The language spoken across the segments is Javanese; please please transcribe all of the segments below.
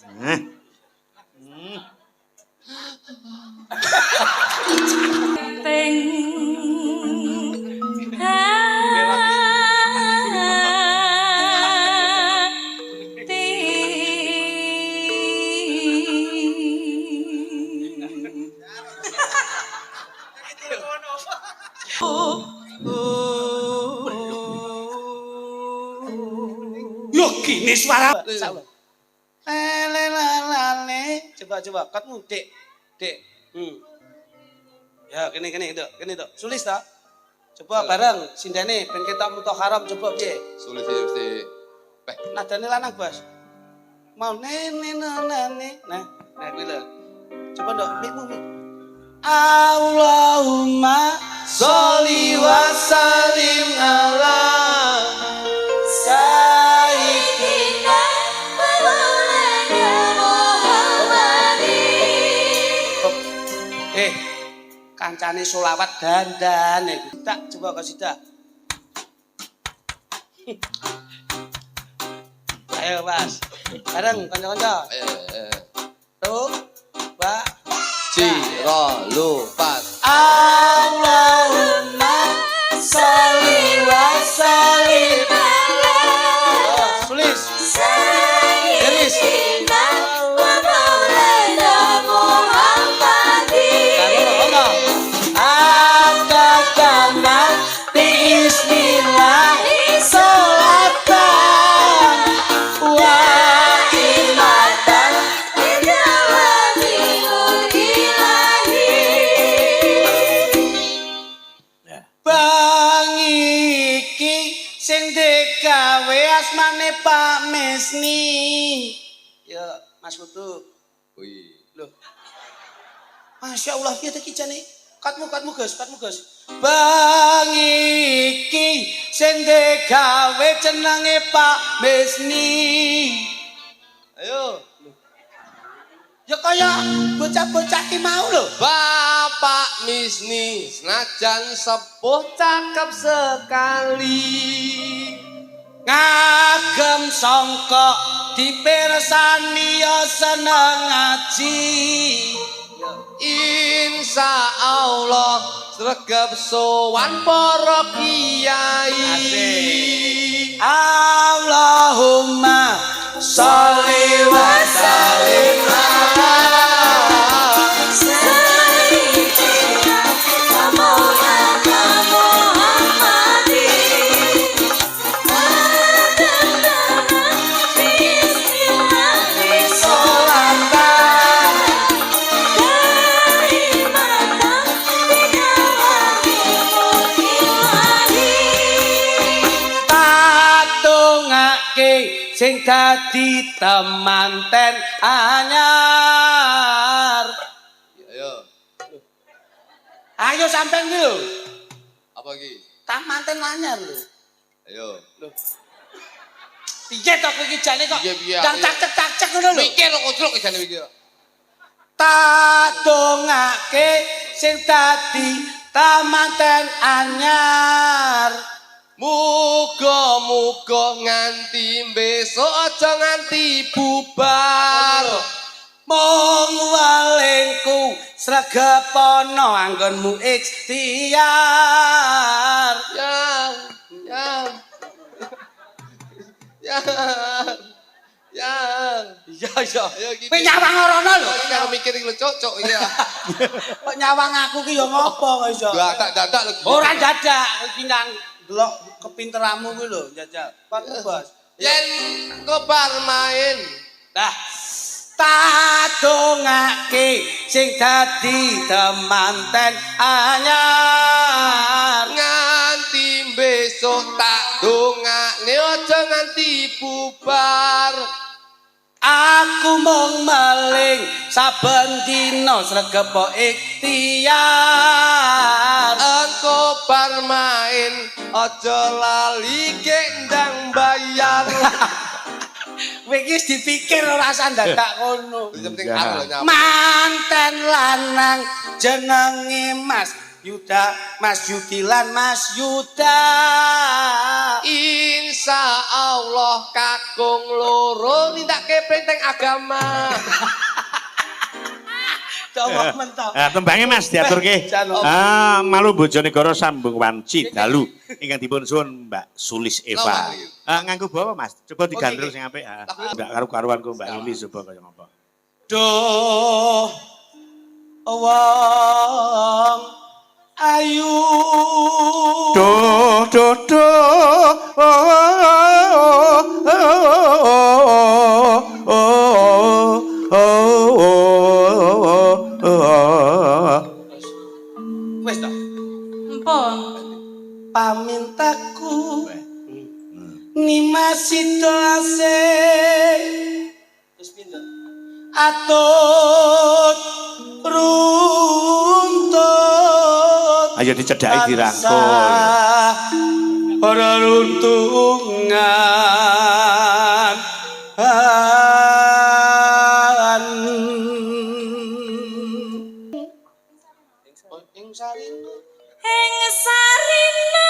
Ting Loh gini suara. Lelelelele. Coba katmu dek. Dek. Ya kene tuh. Sulis ta? Coba bareng sindene ben ketok mutokharam coba piye? Sulit sih mesti. Nadane lanang Bas. Mau nene. Nah kuwi lho. Coba ndok mikmu mik. Allahumma sholli wa sallim ala Sayyidina Maulana Muhammadin. Kancane solawat dandan iku. Tak coba kasidah. Ayo Mas. Bareng kanca-kanca. Tuh, Mbak. Ciro lupat. Allahumma sholli wa sallim ala Sulis. Sayyidina Maulana Muhammadin. Akakana bismillah sholatan wa Imatan Bidawamil ilahi. Bang iki sing digawe asmane Pak Mesni. Ya, Mas Putu. Wih. Loh. Masya Allah, piye iki jane? Katmu Gus. Bang iki sing digawe jenenge Pak Mesni. Ayo. Ya kaya bocah-bocah ki mau lho. Bapak Misni senajan sepuh cakep sekali. Ngagem sangka dipirsani ya seneng ngaji. Insya Allah sregep sowan para kiai. Allahumma sholli wa sallim ala Sayyidina Maulana Muhammadin. Bismillahirrahmanirrahim. sholatan Kalimatan Bidawamil ilahi. katungake sing dadi temanten anyar. Ayo. Ayo sampean ki lho. Apa lagi? Temanten anyar lho. Ayo. Piye to kowe iki jane kok Piye, ndang ayo. cacek ngono lho. Mikir kok ujluk jane iki. Tak dongake sing dadi temanten anyar. Muga-muga nganti besok aja nganti bubar. Mong walengku sregepana anggonmu ikhtiar. Yang. Iya. Ayo gini. Kowe nyawang rono lho. Iki karo mikir iki lho cocok iya. Kok nyawang aku ki ya ngopo kok iso? Dadak lho. Ora dadak iki nang delok kepinteranmu kuwi lho jajal. Patmu Bos. Yen kobar main. Dah tak dongake sing dadi temanten anyar. Nganti besok tak dongakne aja nganti bubar. Aku mung meling saben dina sregepo ikhtiar. Engko bar main aja lali gendang bayar. Kowe iki wis dipikir ora usah dadak ngono. Penting aku lho nyapa. Manten lanang jenenge Mas Yuda, Mas Yudi lan Mas Yuda. insya Allah kakung loro nindake perintah agama. Coba mentah. Tembangnya Mas diaturke. Malu Bojonegoro sambung wanci dalu ingkang dipun suwun Mbak Sulis Eva. Nganggo bawa Mas. Coba digandrung sing apik. Enggak karu-karuan kok Mbak Sulis coba kaya ngapa. Duh wong ayu wis to Mpun. pamintaku nimasito ase terus pindah atut runtut Ayo dicedhaki dirangkul. ora runtungan ing sarina Ing sarina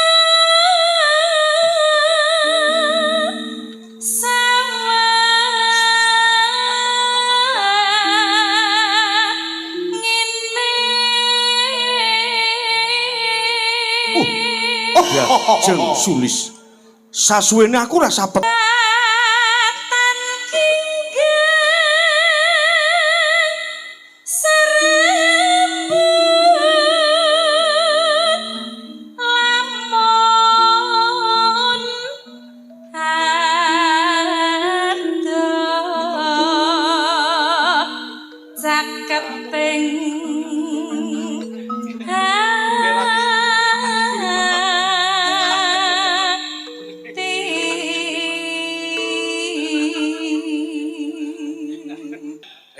Jeng Sulis. Sasuwene aku rasa pet.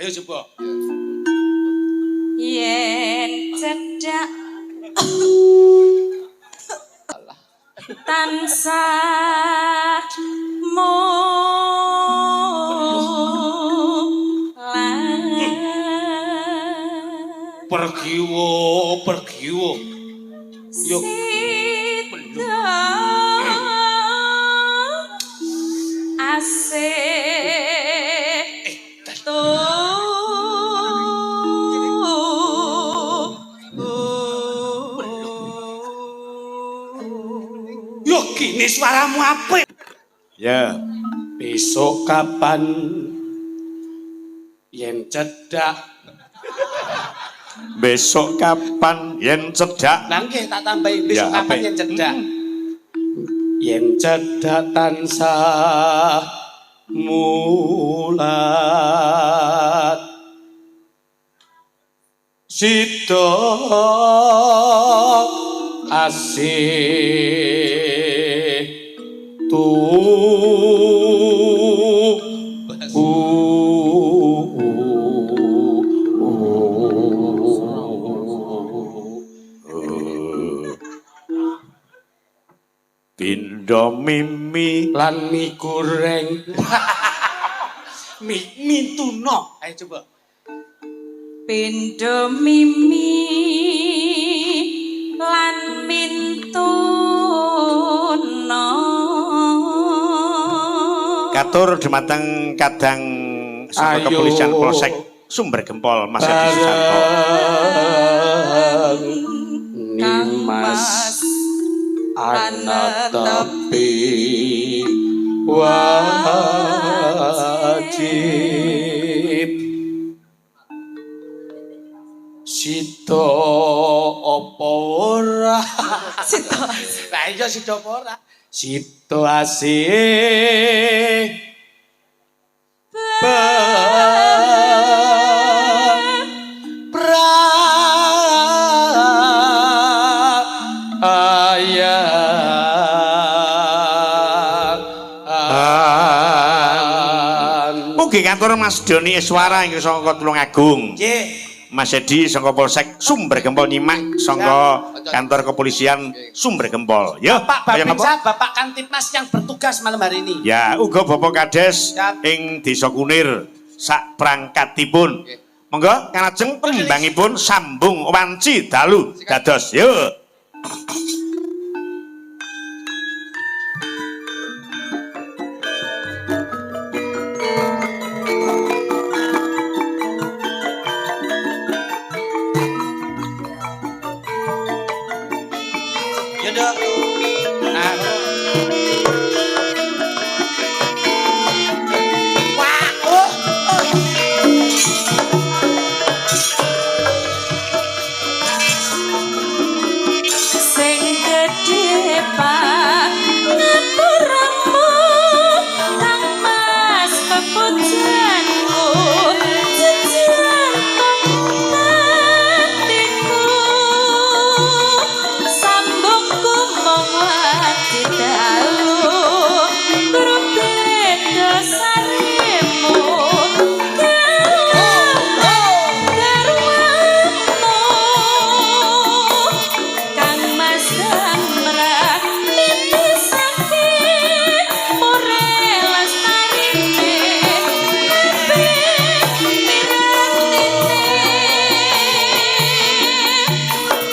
ayo coba yen cedhak tansah pergi wo yo yo kini suaramu apik Ya. besok kapan yen cedak Besok kapan yen cedak? Lah nggih tak tambahi besok Ya, kapan apik. yen cedak. Yen cedak tansah mulat. Sida asih Pindo mimi lan mie goreng. mie tuna. Ayo coba. Pindho mimi lan mintuna katur dumateng kadang saka Ayo. kepolisian Polsek Sumber Gempol Mas Edi Susanto. Nimas ana tapi wajib sida apa ora sita lah iya sida apa ora sida asih Mugi kantor Mas Doni Iswara ingkang saka Tulungagung. nggih Mas Edi saka Polsek Sumber Gempol nyimak saka kantor kepolisian Sumber Gempol. Ya, Pak kaya Babinsa, napa? Bapak Kantipmas yang bertugas malam hari ini. Ya, uga Bapak Kades Siap. ing Desa Kunir sak prangkatipun. Monggo kanajeng pembangipun sambung wanci dalu dados. Yo. pujanku jejer pangatiku sambungku mong wati dalu kurang beda sarimu Kang Mas Damra sakit ore lestarine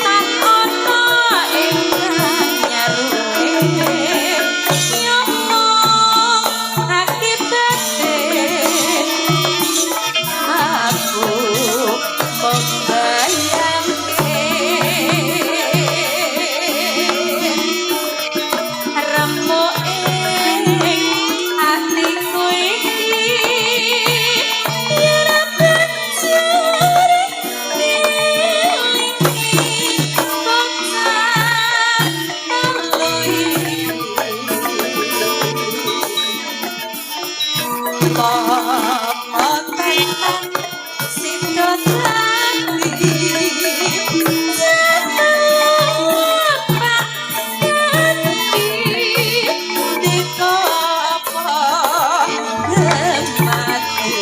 tak ono ingkang nyaruwe nyomong akibate aku membayangke remuk ing atiku iki yen pencuri milik bocah Motelan sidot ati Pak ganti diko apa mati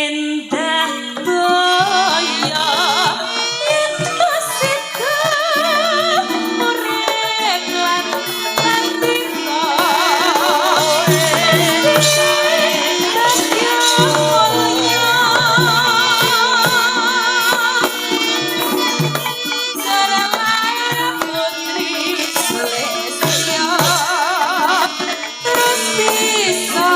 mendah boyo ento sida urip lan atika putri Selesya terus bisa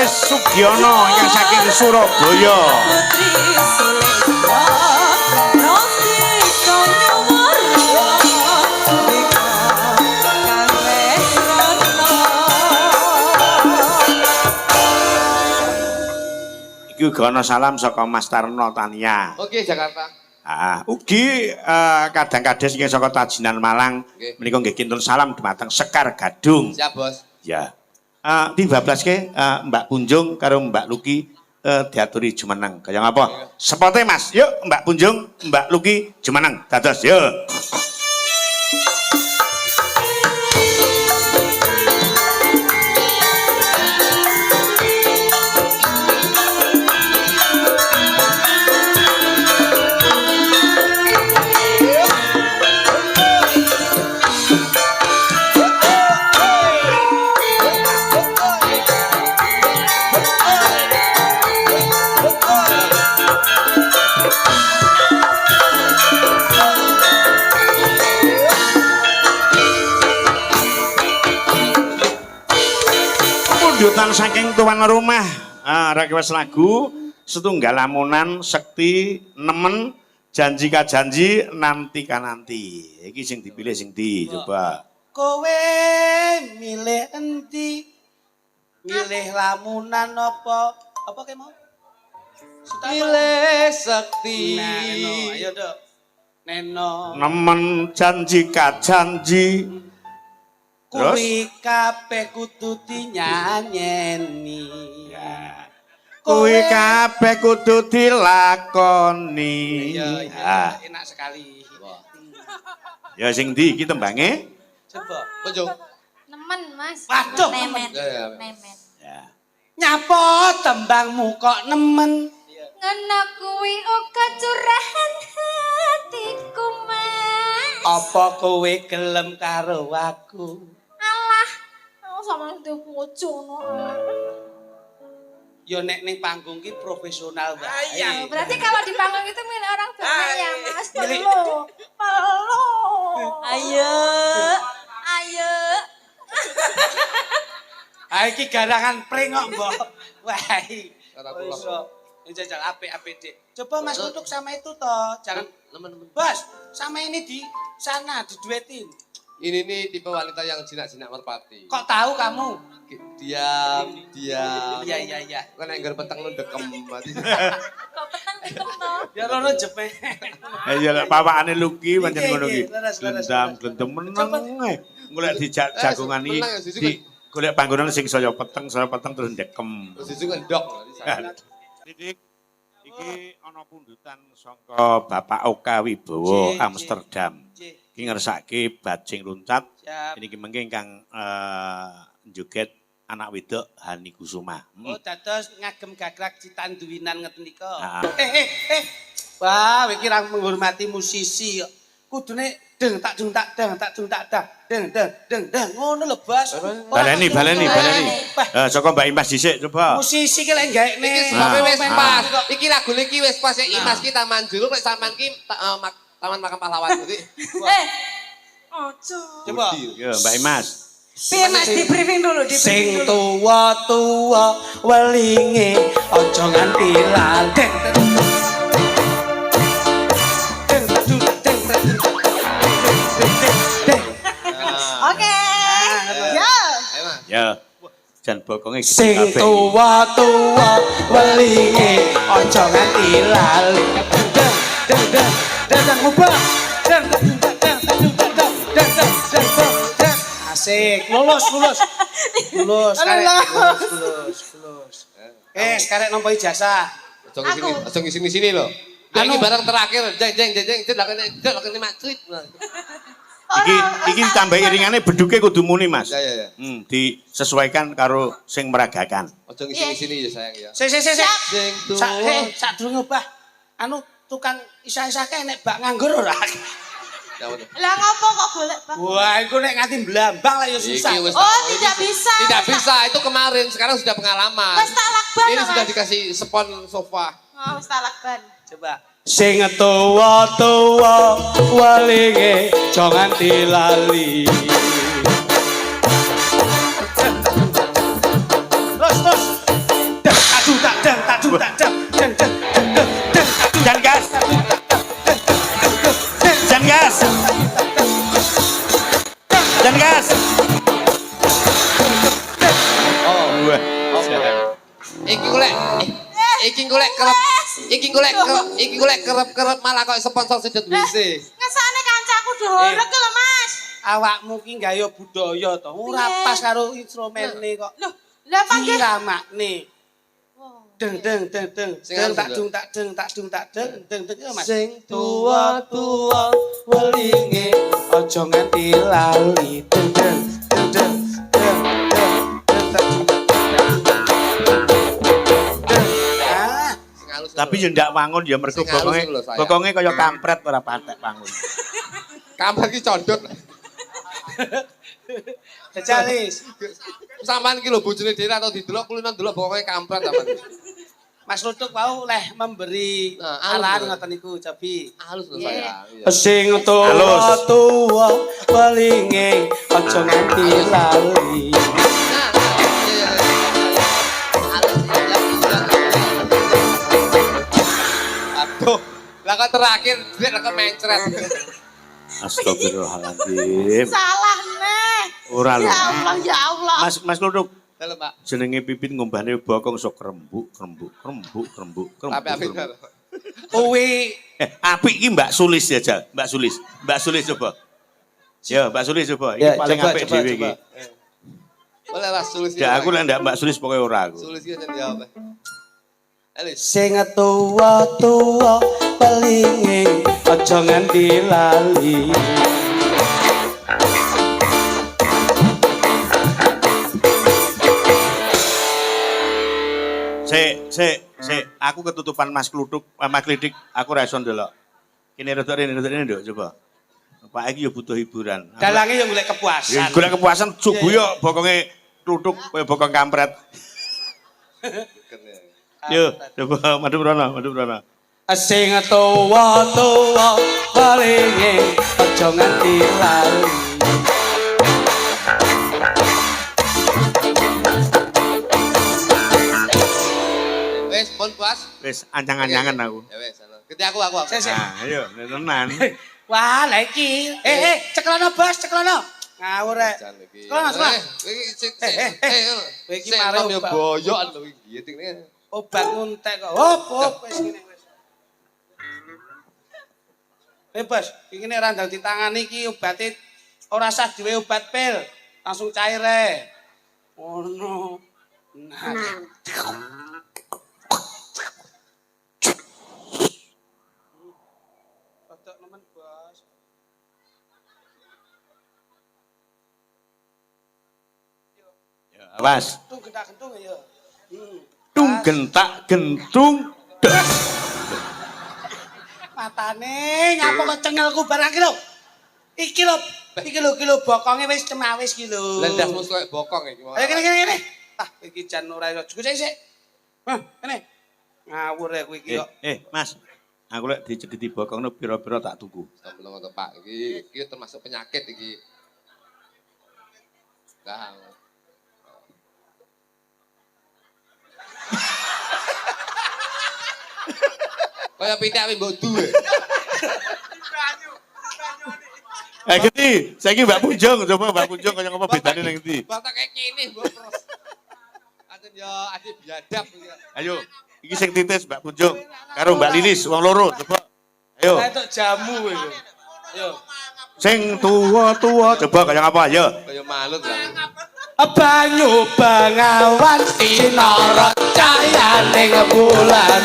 Sugiono yang saking Surabaya. Iki gono salam saka Mas Tarno Tania. Oke, Jakarta. Ugi kadang kades ingkang saka Tajinan Malang Nggih. menika nggih kinten salam dumateng Sekar Gadung. Siap, Bos. Ya. Dibablaske Mbak Punjung karo Mbak Luki diaturi jumeneng. Kaya ngapa? Sepote Mas. Yuk Mbak Punjung, Mbak Luki jumeneng. Dados yuk. Pundutan saking tuan rumah request lagu setunggal lamunan sekti nemen janji ka janji nanti ka nanti. Iki sing dipilih sing di coba. Kowe milih endi? Milih lamunan apa kayak mau? Milih sakti. Nah, Neno, ayo dok. Neno. Nemen janji ka janji. Terus? Kuwi kabeh kudu dinyanyeni. Ya. Kuwi kabeh kudu dilakoni. Iya, enak sekali. Ya sing di iki tembange. Coba. Punjung. Nemen, Mas. Waduh, nemen. Ya. Nemen. Ya. Nyapa tembangmu kok nemen? Ngono kuwi uga curahan hatiku, Mas. Apa kowe gelem karo aku? Alah, aku sama ndek bojo no. Yo nek ning panggung ki profesional wae. Berarti kalau di panggung itu milik orang banyak ya, Mas. Milik- Perlu. Perlu. Ayo. Ayo. Ha iki garangan prengok, Mbok. Wah. Ora kula. Iso. Ini jajal apik-apik, Dik. Coba Mas duduk sama itu toh. Jangan Teman-teman. Bos, sama ini di sana diduetin. Ini nih tipe wanita yang jinak-jinak merpati. Kok tahu kamu? Diam. Iya. Kan yang ngger peteng lu dekem mati. Kok petang dikem toh? Ya rono jepeh. Ya lek pawakane Luki pancen Iki, ngono iki, ki. leres, leres, Glendam leres. glendem Coba. meneng. Golek di jagongan iki meneng, Susu, di golek panggonan sing saya peteng terus ndekem. Terus itu ngendok. Didik iki ana pundutan saka Bapak Oka Wibowo J. Amsterdam. J. Iki ngersake bajing luncat. Siap. Niki mengke ingkang joget anak wedok Hani Kusuma. Oh, dados ngagem gagrak citanduwinan ngeten nika. Ah. Wah, iki ra menghormati musisi kok. Kudune deng tak dung tak deng tak dung tak dah. Deng. Ngono lho, Bos. Baleni. Saka Mbak Imas dhisik coba. Musisi ki lek gaekne. Iki sebabnya wis pas. Iki lagune iki wis pas ya Imas ki Taman Juruk lek sampean ki Taman Makam Pahlawan jadi. Ojo. Coba. Ya Mbak Imas. Piye Mas di briefing dulu, di Sing briefing dulu. tuwa-tuwa welinge aja nganti laleh. Oke. Yo. Ayo Mas. Ya. Jan bokonge Sing kabeh. tuwa-tuwa welinge aja nganti lali. Deng ngubah. Deng. Asik, lulus. Sekarang nampa ijazah. Aja ngisi sini lho. Ini barang terakhir, jeng, lakone macrit. Iki tambah iringane beduke kudu muni Mas. Ya. Disesuaikan karo sing meragakan. Aja ngisi sini ya sayang ya. Sik. Sing Sak durung obah. Anu tukang isa-isa kae nek bak nganggur ora. Lah ngopo kok golek Bang? Wah, iku nek nganti blambang lah ya susah. Oh, tidak bisa. Tidak bisa, itu kemarin, sekarang sudah pengalaman. Wes tak lakban. Ini sudah dikasih spon sofa. Oh, wes tak lakban. Coba. Sing tuwa-tuwa welinge aja nganti lali. Terus. Tak dung. Jan gas. Oh. Wah. Iki golek kerep Iki golek kerep-kerep malah kok sponsor sedot WC. Ngesane kancaku dorek lho, Mas. Awakmu ki gawe budaya to. Ora Piye? pas karo instrumene kok. Loh, lah panggil. Iramakne. Oh. Deng deng deng deng. Sing Deng halus tak lho. dung tak deng tak dung tak deng deng deng ya, Mas. Sing Tua-tua welinge aja nganti lali. Deng deng deng deng deng deng deng tak dung tak deng. Ah, Sing halus. Tapi yo ndak wangun ya mergo Sing halus lho, sayang. bokonge kaya kampret ora patek wangun. Kamar iki condot. Jalis. Sampeyan iki lho bojone dhewe atau didelok kulinan delok pokoke kampret sampean. Mas Lutuk wau leh memberi Nah, halus, arahan lho. ngoten niku, Jabi. Halus lho Iya. sayang. Iya. Sing Halus. tuwa welinge aja nganti lali. Nah, iya. Halus ya. Aduh, lah kok terakhir dia lah mencret. Astagfirullahaladzim. Salah neh. Ora lho. Ya Allah, ya Allah. Mas Lutuk, Halo, Pak. jenenge Pipin ngombane bokong sok rembuk. Tapi Kowe Apik iki Mbak Sulis ya, Jal. Mbak Sulis coba. Ya, Mbak Sulis coba. Iki Ya, paling coba, apik coba, dhewe iki. coba. boleh lah sulis. Ya aku lek ndak Mbak Sulis pokoke ora aku. Sulis iki jawab. Elis. sing tuwa welinge aja nganti lali. Sik, aku ketutupan Mas Kluthuk, Mas Klidik, aku ra iso ndelok. Kene rada rene nduk coba. Pak iki yo butuh hiburan. Dalange yo golek Ya kepuasan. golek kepuasan subuh yo bokonge Kluthuk kaya bokong kampret. Yo, coba madu Brono. Sing tuwa welinge aja nganti lali. Wes, pon puas. Wis ancang-ancangan aku. Ya wes, Keti aku. Sik. Nah, ayo tenan. Wah, lah iki. Ceklono Bos, ceklono. Ngawur rek. Sekolah, Mas, Mas. Kowe iki marang yo obat. boyok lho iki. Tikne. Obat nguntek kok. Hop, wis ngene wis. Bos, iki nek randang ditangani iki obate ora sah dhewe obat pil, langsung cair ae. Ngono. Nah. Rodok nemen, Bos. Awas. Tung gentak-gentung ya. Tung gentak gentung. Matane nyapa kok cengelku barang iki lho. Iki lho bokonge wis cemawis iki lho. Lendasmu koyo bokong iki. Ayo kene. Tah iki jan ora iso cukup sik. Hah, kene. Ngawur ya kowe iki kok. Mas. Aku lek dicegeti bokongno pira-pira tak tuku. Sampun ngono Pak. Iki termasuk penyakit iki. Lah. Kaya pitik api mbok duwe. Genti, saiki Mbak Punjung, coba Mbak Punjung kaya ngapa bedane nang ndi? Batak kayak gini mbok terus. Aten yo ade biadab. Ayo, iki sing titis Mbak Punjung karo Mbak Lilis wong loro, coba. Ayo. Entuk jamu kowe lho. Yo. Sing tua-tua coba kaya ngapa ayo. Kaya manut lah. Banyu bengawan sinara cayaning bulan.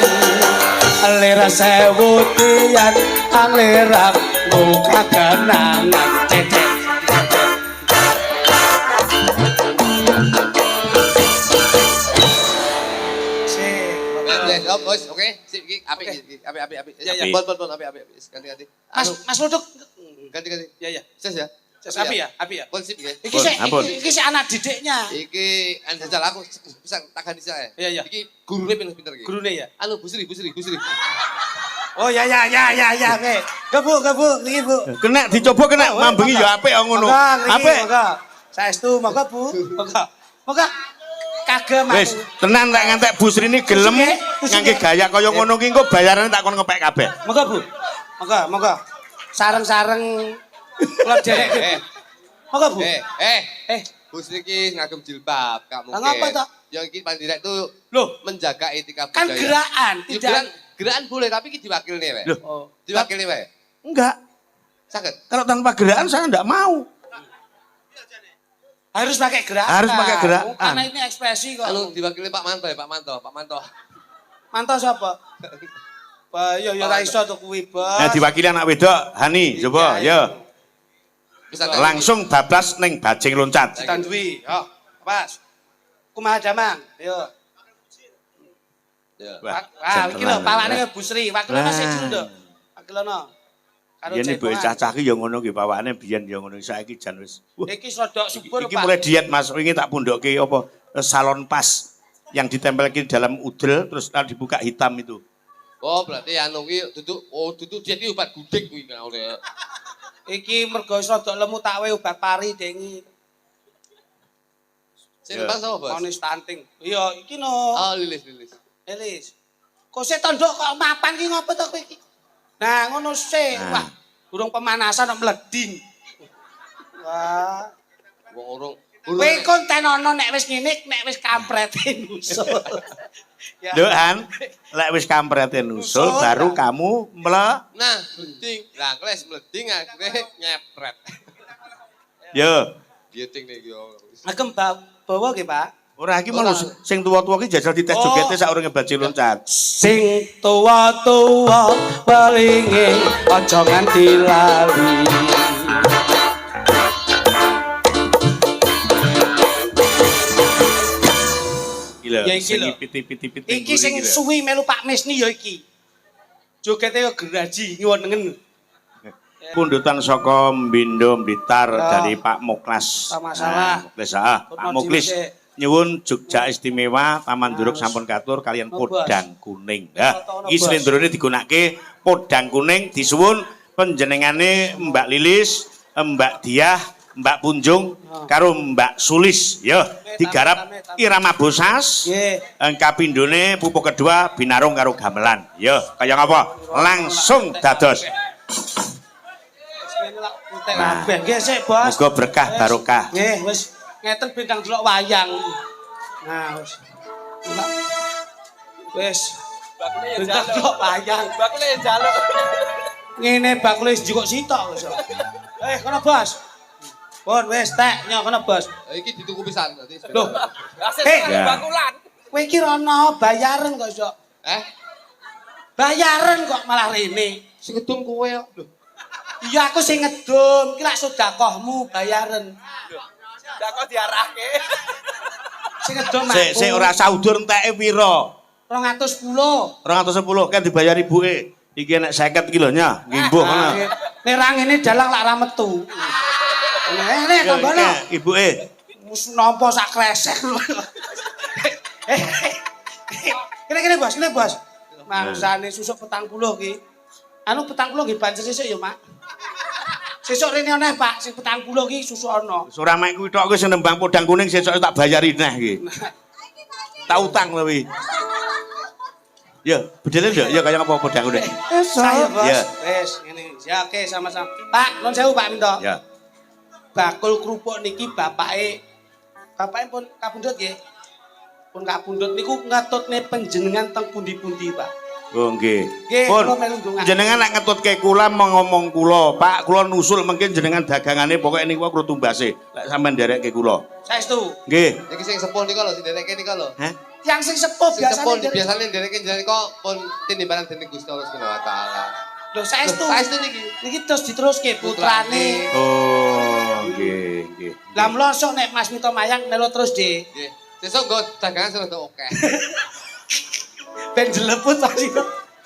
Lira sewu tiyan alirang muka kenangan cecek. Oke, sip iki apik iki. Apik. Ya, ya. Bon apik. Ganti. Mas Luduk. Ganti. Ya. Ses ya. Api ya. Bon sip iki. Iki sik anak didiknya. Iki anjal aku bisa takani saya. Iya. Iki gurune pinter pinter iki. Gurune ya. Anu busri. Oh ya. Oke. Gabu, niki Bu. Kena dicoba kena mambengi ya apik ngono. Apik. Saestu monggo Bu. Monggo. Kagem Wis, tenan lek ngantek Bu Srini gelem ngangge gaya kaya ngono ki engko bayarane tak kon ngepek kabeh. Monggo Bu. Monggo. Sareng-sareng kula derek. Monggo Bu. Busri iki ngagem jilbab, gak mungkin. Ngapa toh? Yang iki paling direk tuh Loh, menjaga etika kan budaya. gerakan, Ya, tidak gerakan boleh tapi iki diwakilne wae. Loh. Oh. Diwakilne wae. Enggak. Saged. Kalau tanpa gerakan saya enggak mau. Harus pakai gerakan. Harus pakai gerakan. Karena ini ekspresi kok. Anu diwakili Pak Manto ya, Pak Manto. Manto siapa? Yo yo ra iso tuh kuwi, Bos. Nah, diwakili anak wedok, Hani, coba, ya. Bisa Langsung bablas ning bajing loncat. Ditandui. Yo, pas. Kumaha Damang? Yo. Ya. Wah, Wah, iki lho jantelan. pawane Bu Sri. Wakilono sik dulu, Nduk. Wakilono. Karo Yen ibu Jaipongan. cacah ki ya ngono ki pawakane biyen ya ngono saiki jan wis. Wah, Iki rodok subur, iki Pak. mulai diet Mas, wingi tak pundokke apa salon pas yang ditempelke di dalam udel terus dibuka hitam itu. Oh, berarti anu ki dudu diet iki obat gudik kuwi kan oleh. Iki mergo wis rodok lemu tak wae obat pari dengi. Sing pas apa, Bos? Monis stunting. Iya, iki no. Oh, lilis. Elis. Kok sik tanduk kok mapan ki ngopo to kowe iki? Nah, ngono sik. Nah. Wah, durung pemanasan kok mleding. Wah. Wong urung. Kowe konten ono nek wis ngene, nek wis kamprete nusul. Ya. Lho Han, lek wis kamprete nusul Nusul, baru nah. kamu Nah, mleding. Lah, kles mleding akhirnya nyepret. Yo. Dieting nih yo. Agem bawa nggih, Pak. Ora iki malu sing tuwa-tuwa ki jajal dites Oh. jogete sak urunge bajing loncat. Sing tuwa-tuwa welinge aja nganti lali. Gila, Ya iki sing lho. piti-piti Iki sing suwi melu Pak Misni ya iki. Jogete ya geraji nyuwun. Pundutan saka Mbindo Blitar Ya. dari Pak Muklas. Tak masalah. Muklis, Pak Pun Muklis dhisik. nyuwun Jogja istimewa Taman Duruk Harus. sampun katur kalian Oh, Bos. podang kuning. Nah, Ono, iki Bos. slendrone digunakake podang kuning disuwun panjenengane Mbak Lilis, Mbak Diah, Mbak Punjung karo Mbak Sulis. Ya, digarap tame. irama bosas. Nggih. Kapindhone pupuk kedua binarung karo gamelan. Ya, kaya ngapa? Langsung dados. Nah. Kabeh nggih sik, Bos. Muga berkah barokah. Nggih, wis ngeten bintang delok wayang. Nah, wis. Wis. Bintang delok wayang. Bakule ya jaluk. Ngene bakule wis jukuk sitok wis. Kono, Bos. Pun wis tek nyok kono, Bos. Iki dituku pisan dadi. Loh, Aset Ya. bakulan. kowe iki rono bayaran kok, Sok. Bayaran kok malah rene. Sing ngedum kowe kok. Lho. Iya aku sing ngedum, iki lak sedekahmu bayaran. Ndak kok diarahke. Sing ngedum Sik ora saudur enteke pira? 210. 210 kan dibayar ibuke. Iki nek 50 kilonya, nggih mbuh ngono. Nek ra ngene dalang lak ra metu. Nek tombono. Ibuke. Mus nampa sak kresek. Kene Bos, kene Bos. Mangsane susuk 40 ki. Anu 40 nggih banjir sesuk ya, Mak. Sesuk rene aneh, Pak, sing 40 ki susuk ana. Ora mek kuwi tok wis nembang podang kuning sesuk tak bayari neh iki. Tak utang lho wi. Ya, bedele ndak? Ya kaya apa podang kuning. Saya, Bos. Ya. Wis, ngene. Ya oke sama-sama. Pak, nuwun sewu Pak Minto. Ya. Bakul kerupuk niki bapake pun kapundhut nggih. Pun kapundhut niku ngetutne panjenengan teng pundi-pundi, Pak. Oh nggih. Nggih, Pun kula melu ndonga. jenengan nek ngetutke kula ngomong kula, Pak, kula nusul mungkin jenengan dagangane pokoke niku kula tumbase. Lek sampean nderekke kula. Saestu. Nggih. Iki sing sepuh nika lho, sing dereke nika lho. Hah? Yang sing sepuh Sing sepuh biasane biasane dereke jenenge kok pun tinimbalan dening Gusti Allah Subhanahu wa taala. lho saestu. Saestu niki. Niki terus diteruske putrane. Oh, nggih, nggih. Lah mlosok nek Mas Mito Mayang melu terus, Dik. Nggih. Sesuk nggo dagangan sing oke. Ben jeleput Mas Mito.